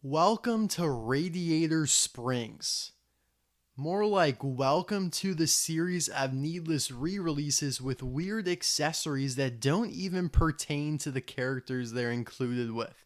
Welcome to Radiator Springs. More like welcome to the series of needless re-releases with weird accessories that don't even pertain to the characters they're included with.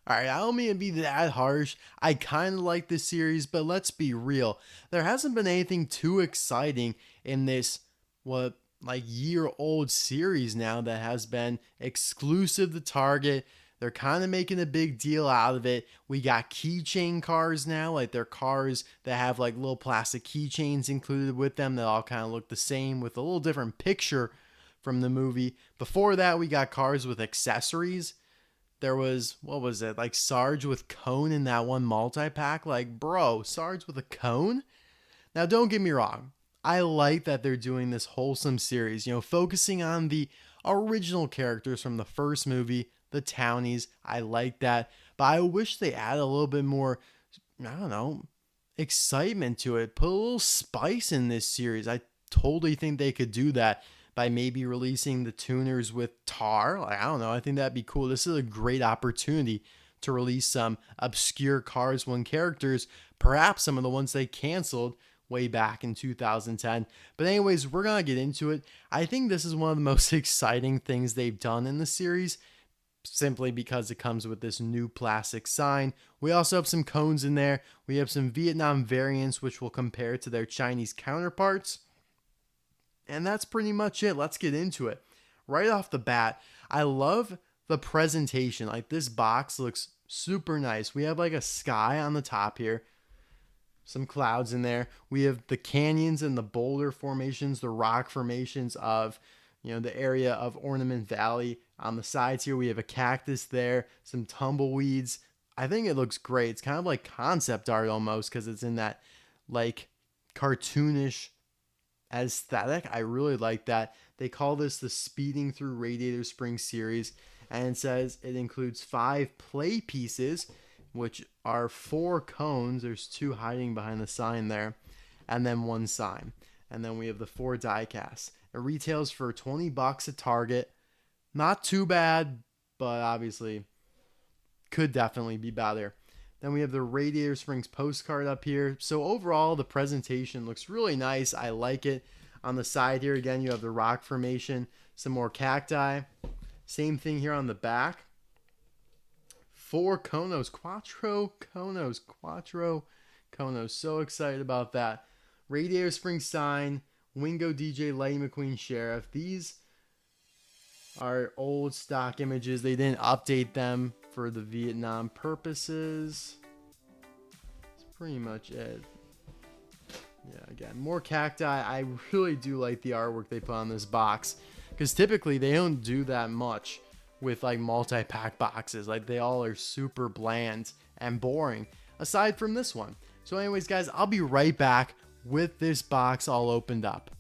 Alright, I don't mean to be that harsh. I kind of like this series, but let's be real. There hasn't been anything too exciting in this, year-old series now that has been exclusive to Target. They're kind of making a big deal out of it. We got keychain cars now, like they're cars that have like little plastic keychains included with them that all kind of look the same with a little different picture from the movie. Before that, we got cars with accessories. There was, like Sarge with cone in that one multi-pack. Like, bro, Sarge with a cone? Now, don't get me wrong. I like that they're doing this wholesome series, focusing on the original characters from the first movie, the townies. I like that. But I wish they add a little bit more, excitement to it. Put a little spice in this series. I totally think they could do that by maybe releasing the tuners with tar. I think that'd be cool. This is a great opportunity to release some obscure Cars 1 characters, perhaps some of the ones they canceled way back in 2010. But anyways, we're going to get into it. I think this is one of the most exciting things they've done in the series, simply because it comes with this new plastic sign. We also have some cones in there. We have some Vietnam variants, which will compare to their Chinese counterparts. And that's pretty much it. Let's get into it. Right off the bat, I love the presentation. Like, this box looks super nice. We have like a sky on the top here. Some clouds in there. We have the canyons and the boulder formations, the rock formations of, the area of Ornament Valley. On the sides here, we have a cactus there, some tumbleweeds. I think it looks great. It's kind of like concept art almost because it's in that like cartoonish aesthetic. I really like that. They call this the Speeding Through Radiator Springs series, and it says it includes 5 play pieces, which are 4 cones. There's 2 hiding behind the sign there, and then 1 sign. And then we have the 4 die casts. It retails for $20 at Target. Not too bad, but obviously could definitely be better. Then we have the Radiator Springs postcard up here. So overall, the presentation looks really nice. I like it. On the side here, again, you have the rock formation, some more cacti. Same thing here on the back. 4 Konos, Quattro Konos, Quattro Konos. So excited about that. Radiator Springs sign, Wingo DJ, Lightning McQueen Sheriff. These are old stock images. They didn't update them for the Vietnam purposes. That's pretty much it. Yeah, again, more cacti. I really do like the artwork they put on this box, because typically they don't do that much with like multi-pack boxes. Like, they all are super bland and boring aside from this one. So anyways, guys, I'll be right back with this box all opened up.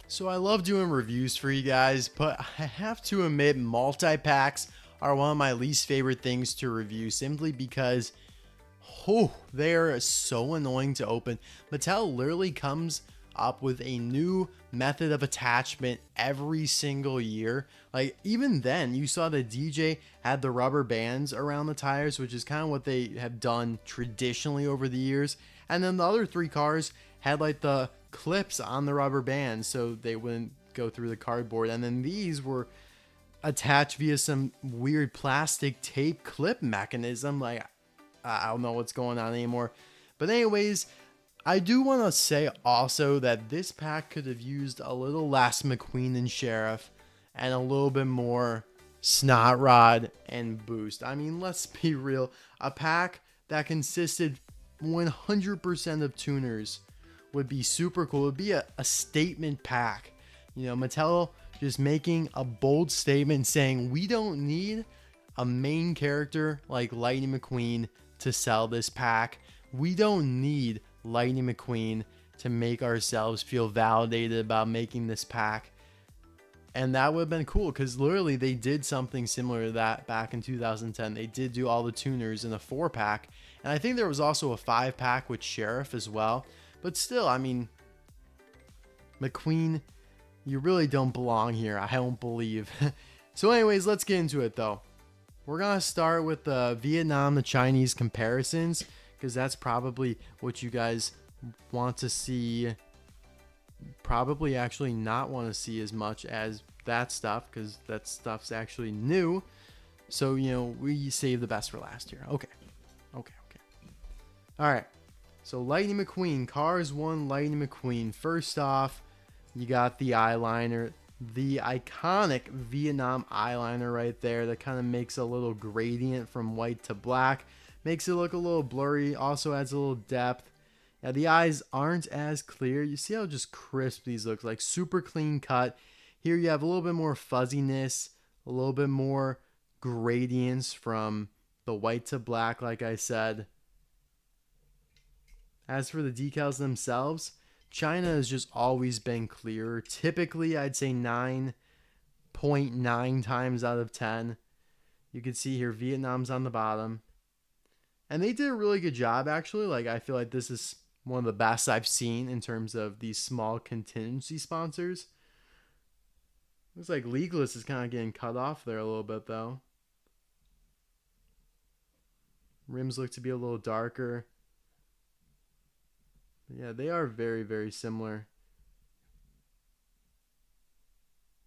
So I love doing reviews for you guys, but I have to admit multi-packs are one of my least favorite things to review, simply because they are so annoying to open. Mattel literally comes up with a new method of attachment every single year. Like, even then, you saw the DJ had the rubber bands around the tires, which is kind of what they have done traditionally over the years. And then the other 3 cars had like the clips on the rubber bands so they wouldn't go through the cardboard. And then these were attached via some weird plastic tape clip mechanism. Like, I don't know what's going on anymore. But anyways, I do want to say also that this pack could have used a little less McQueen and Sheriff and a little bit more Snot Rod and Boost. I mean, let's be real. A pack that consisted 100% of tuners would be super cool. It would be a statement pack. Mattel just making a bold statement saying we don't need a main character like Lightning McQueen to sell this pack. We don't need Lightning McQueen to make ourselves feel validated about making this pack. And that would have been cool because literally they did something similar to that back in 2010. They did do all the tuners in a 4-pack. And I think there was also a 5-pack with Sheriff as well. But still, I mean, McQueen, you really don't belong here. I don't believe. So anyways, let's get into it though. We're going to start with the Vietnam, the Chinese comparisons, because that's probably what you guys want to see. Probably actually not want to see as much as that stuff, because that stuff's actually new. So, you know, we save the best for last here. Okay. All right. So Lightning McQueen, Cars 1 Lightning McQueen. First off, you got the eyeliner. The iconic Vietnam eyeliner right there that kind of makes a little gradient from white to black. Makes it look a little blurry. Also adds a little depth. Yeah, the eyes aren't as clear. You see how just crisp these look, like super clean cut. Here you have a little bit more fuzziness, a little bit more gradients from the white to black, like I said. As for the decals themselves, China has just always been clearer. Typically, I'd say 9.9 times out of 10. You can see here Vietnam's on the bottom. And they did a really good job, actually. Like, I feel like this is one of the best I've seen in terms of these small contingency sponsors. Looks like Legalist is kind of getting cut off there a little bit, though. Rims look to be a little darker. But yeah, they are very, very similar.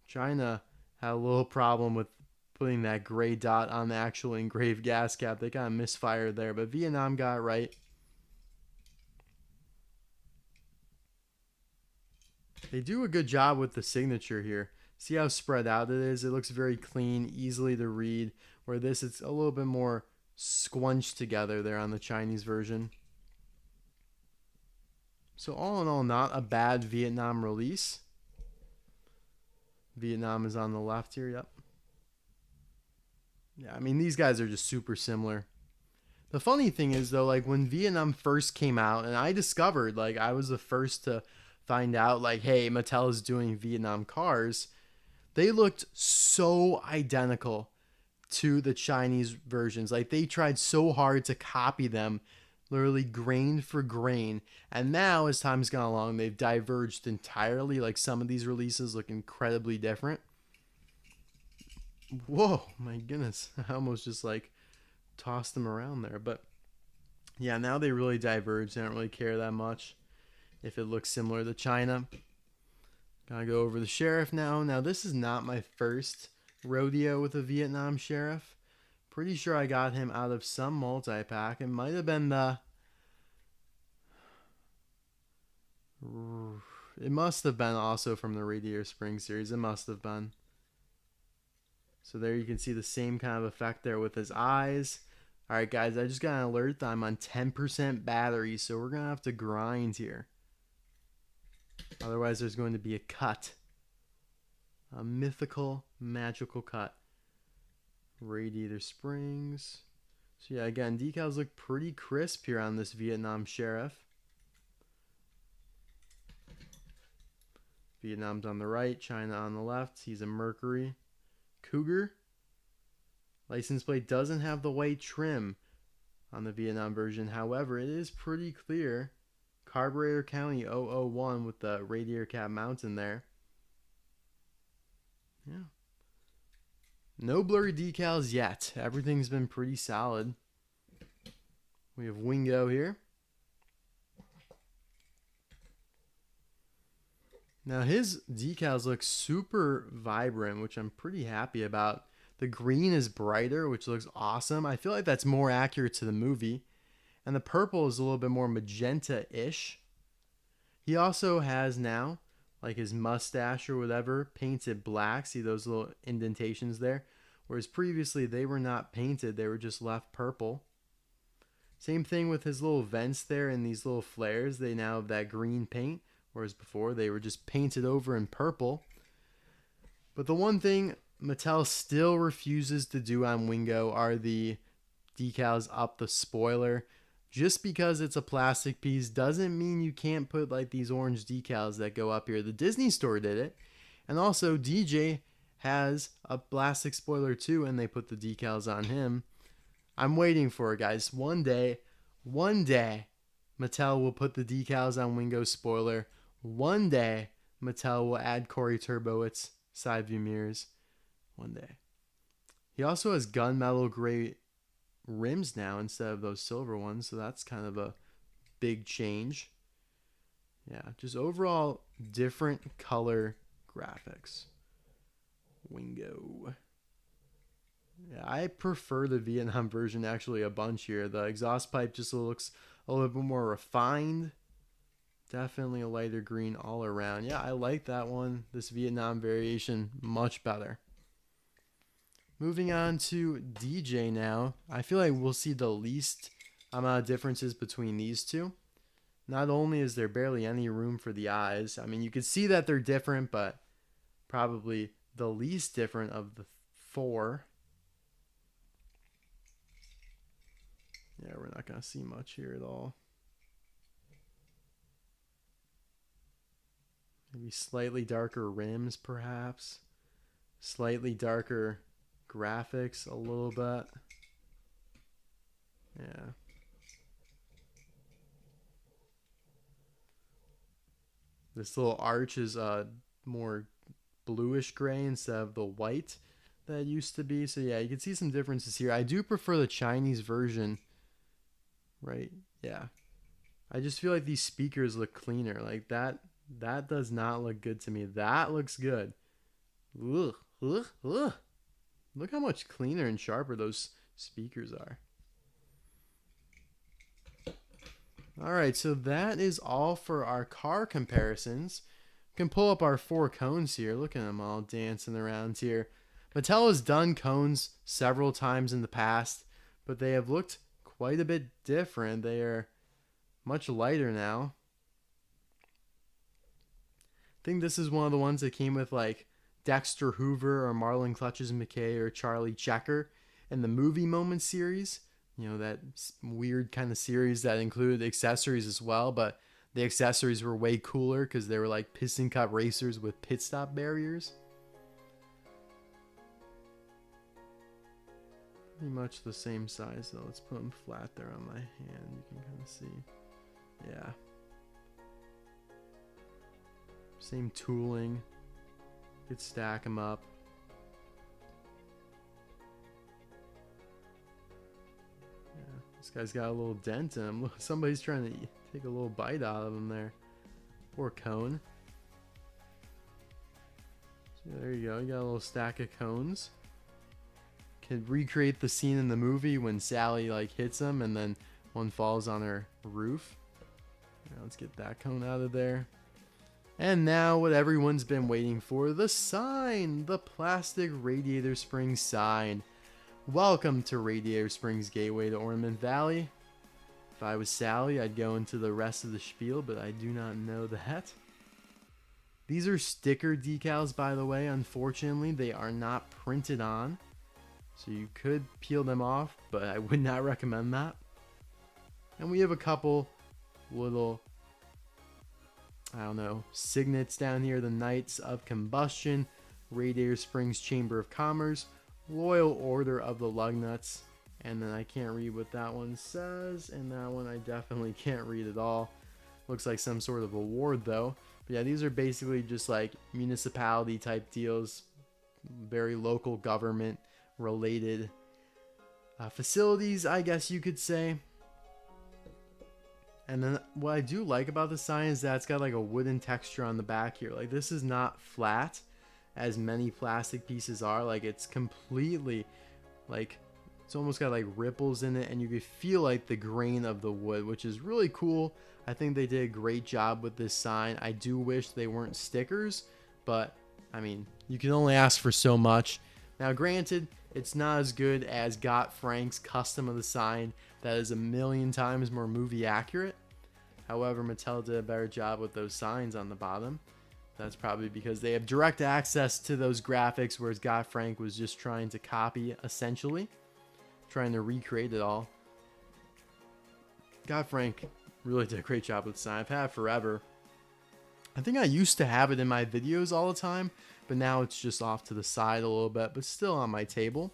China had a little problem with putting that gray dot on the actual engraved gas cap. They kind of misfired there, but Vietnam got it right. They do a good job with the signature here. See how spread out it is? It looks very clean, easily to read. Where this, it's a little bit more squunched together there on the Chinese version. So all in all, not a bad Vietnam release. Vietnam is on the left here, yep. Yeah, I mean, these guys are just super similar. The funny thing is, though, like, when Vietnam first came out, and I discovered, like, I was the first to find out, like, hey, Mattel is doing Vietnam cars, they looked so identical to the Chinese versions. Like, they tried so hard to copy them, literally grain for grain. And now, as time's gone along, they've diverged entirely. Like, some of these releases look incredibly different. Whoa, my goodness. I almost just, like, tossed them around there. But, yeah, now they really diverge. They don't really care that much if it looks similar to China. Gotta go over the Sheriff now. Now, this is not my first rodeo with a Vietnam Sheriff. Pretty sure I got him out of some multi-pack. It might have been the... It must have been also from the Radiator Springs series. It must have been. So there you can see the same kind of effect there with his eyes. Alright guys, I just got an alert that I'm on 10% battery. So we're going to have to grind here. Otherwise there's going to be a cut. A mythical, magical cut. Radiator Springs. So yeah, again, decals look pretty crisp here on this Vietnam Sheriff. Vietnam's on the right, China on the left. He's a Mercury. Cougar. License plate doesn't have the white trim on the Vietnam version. However, it is pretty clear. Carburetor County 001 with the radiator cap mountain there. Yeah. No blurry decals yet. Everything's been pretty solid. We have Wingo here. Now his decals look super vibrant, which I'm pretty happy about. The green is brighter, which looks awesome. I feel like that's more accurate to the movie. And the purple is a little bit more magenta-ish. He also has now, like his mustache or whatever, painted black. See those little indentations there? Whereas previously they were not painted, they were just left purple. Same thing with his little vents there and these little flares. They now have that green paint, whereas before they were just painted over in purple. But the one thing Mattel still refuses to do on Wingo are the decals up the spoiler. Just because it's a plastic piece doesn't mean you can't put like these orange decals that go up here. The Disney store did it, And also, DJ has a plastic spoiler too, and they put the decals on him. I'm waiting for it, guys. One day, Mattel will put the decals on Wingo's spoiler. One day, Mattel will add Corey Turbowitz's side view mirrors. One day. He also has gunmetal gray rims now instead of those silver ones, so that's kind of a big change. Yeah, just overall different color graphics. Wingo. Yeah, I prefer the Vietnam version actually a bunch here. The exhaust pipe just looks a little bit more refined. Definitely a lighter green all around. Yeah, I like that one. This Vietnam variation much better. Moving on to DJ now. I feel like we'll see the least amount of differences between these two. Not only is there barely any room for the eyes. I mean, you can see that they're different, but probably the least different of the four. Yeah, we're not going to see much here at all. Maybe slightly darker rims, perhaps. Slightly darker graphics, a little bit. Yeah. This little arch is more bluish gray instead of the white that it used to be. So yeah, you can see some differences here. I do prefer the Chinese version. Right? Yeah. I just feel like these speakers look cleaner. Like that does not look good to me. That looks good. Ugh. Ugh. Ugh. Look how much cleaner and sharper those speakers are. Alright, so that is all for our car comparisons. We can pull up our 4 cones here. Look at them all dancing around here. Mattel has done cones several times in the past, but they have looked quite a bit different. They are much lighter now. I think this is one of the ones that came with like Dexter Hoover or Marlon Clutches McKay or Charlie Checker in the Movie Moment series. You know, that weird kind of series that included accessories as well, but the accessories were way cooler because they were like piston cup racers with pit stop barriers. Pretty much the same size though. Let's put them flat there on my hand. You can kind of see. Yeah. Same tooling. You could stack them up. This guy's got a little dent in him. Somebody's trying to take a little bite out of him there. Poor cone. So there you go. You got a little stack of cones. Can recreate the scene in the movie when Sally like hits him and then one falls on her roof. Now let's get that cone out of there. And now what everyone's been waiting for, the sign, the plastic Radiator Springs sign. Welcome to Radiator Springs Gateway to Ornament Valley. If I was Sally, I'd go into the rest of the spiel, but I do not know that. These are sticker decals, by the way. Unfortunately, they are not printed on. So you could peel them off, but I would not recommend that. And we have a couple little, I don't know, signets down here. The Knights of Combustion, Radiator Springs Chamber of Commerce, Loyal Order of the Lugnuts, and then I can't read what that one says, and that one I definitely can't read at all. Looks like some sort of award though. But yeah, these are basically just like municipality type deals, very local government related facilities, I guess you could say. And then what I do like about the sign is that it's got like a wooden texture on the back here. Like this is not flat as many plastic pieces are. Like it's completely like, it's almost got like ripples in it and you can feel like the grain of the wood, which is really cool. I think they did a great job with this sign. I do wish they weren't stickers, but I mean, you can only ask for so much. Now granted, it's not as good as Got Frank's custom of the sign that is a million times more movie accurate. However, Mattel did a better job with those signs on the bottom. That's probably because they have direct access to those graphics, whereas Got Frank was just trying to copy, essentially. Trying to recreate it all. Got Frank really did a great job with the sign. I've had it forever. I think I used to have it in my videos all the time, but now it's just off to the side a little bit, but still on my table.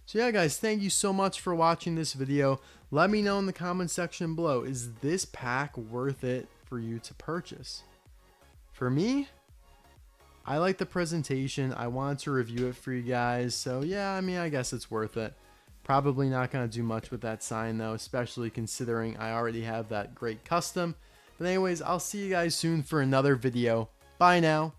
So yeah, guys, thank you so much for watching this video. Let me know in the comment section below, is this pack worth it for you to purchase? For me, I like the presentation. I wanted to review it for you guys. So yeah, I mean, I guess it's worth it. Probably not going to do much with that sign though, especially considering I already have that great custom. But anyways, I'll see you guys soon for another video. Bye now.